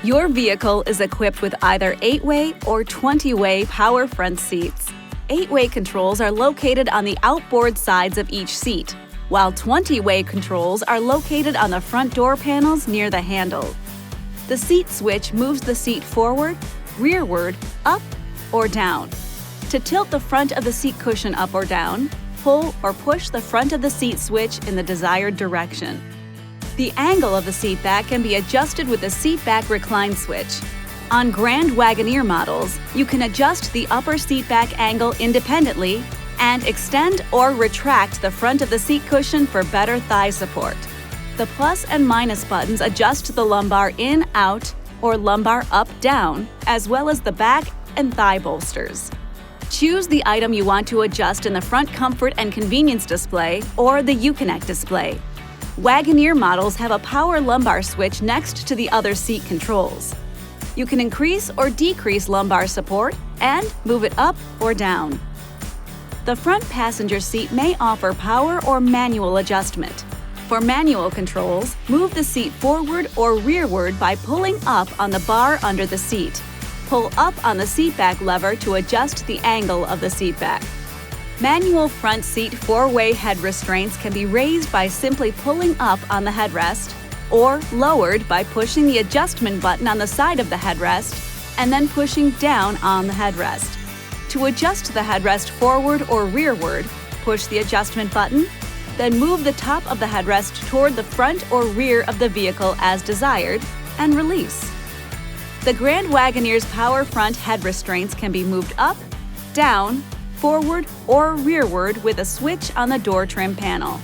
Your vehicle is equipped with either 8-way or 20-way power front seats. 8-way controls are located on the outboard sides of each seat, while 20-way controls are located on the front door panels near the handle. The seat switch moves the seat forward, rearward, up, or down. To tilt the front of the seat cushion up or down, pull or push the front of the seat switch in the desired direction. The angle of the seat back can be adjusted with the seat back recline switch. On Grand Wagoneer models, you can adjust the upper seat back angle independently and extend or retract the front of the seat cushion for better thigh support. The plus and minus buttons adjust the lumbar in, out, or lumbar up, down, as well as the back and thigh bolsters. Choose the item you want to adjust in the front comfort and convenience display or the Uconnect display. Wagoneer models have a power lumbar switch next to the other seat controls. You can increase or decrease lumbar support and move it up or down. The front passenger seat may offer power or manual adjustment. For manual controls, move the seat forward or rearward by pulling up on the bar under the seat. Pull up on the seat back lever to adjust the angle of the seat back. Manual front seat 4-way head restraints can be raised by simply pulling up on the headrest, or lowered by pushing the adjustment button on the side of the headrest and then pushing down on the headrest. To adjust the headrest forward or rearward, push the adjustment button, then move the top of the headrest toward the front or rear of the vehicle as desired, and release. The Grand Wagoneer's power front head restraints can be moved up, down, forward, or rearward with a switch on the door trim panel.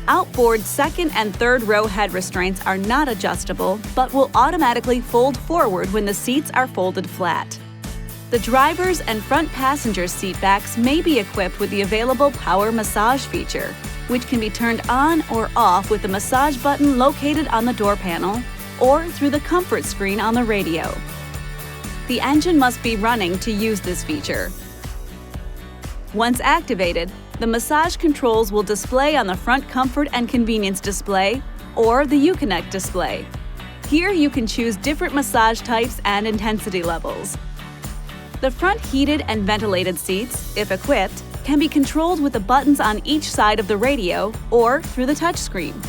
Outboard second and third row head restraints are not adjustable, but will automatically fold forward when the seats are folded flat. The driver's and front passenger seat backs may be equipped with the available power massage feature, which can be turned on or off with the massage button located on the door panel or through the comfort screen on the radio. The engine must be running to use this feature. Once activated, the massage controls will display on the front comfort and convenience display or the Uconnect display. Here you can choose different massage types and intensity levels. The front heated and ventilated seats, if equipped, can be controlled with the buttons on each side of the radio or through the touchscreen.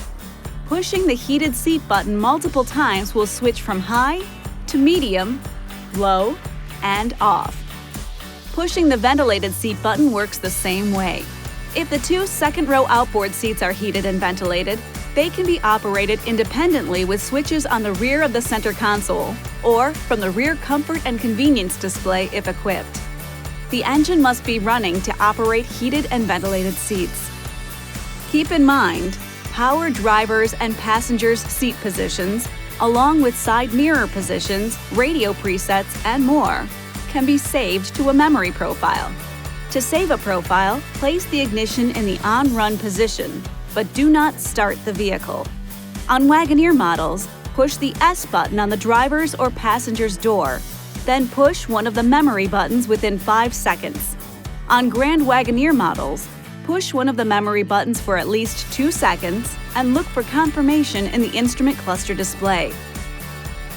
Pushing the heated seat button multiple times will switch from high to medium, low, and off. Pushing the ventilated seat button works the same way. If the two second-row outboard seats are heated and ventilated, they can be operated independently with switches on the rear of the center console or from the rear comfort and convenience display if equipped. The engine must be running to operate heated and ventilated seats. Keep in mind, power drivers and passengers' seat positions, along with side mirror positions, radio presets, and more, can be saved to a memory profile. To save a profile, place the ignition in the on-run position, but do not start the vehicle. On Wagoneer models, push the S button on the driver's or passenger's door, then push one of the memory buttons within 5 seconds. On Grand Wagoneer models, push one of the memory buttons for at least 2 seconds and look for confirmation in the instrument cluster display.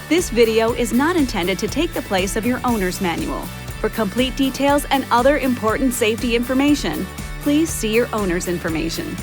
This video is not intended to take the place of your owner's manual. For complete details and other important safety information, please see your owner's information.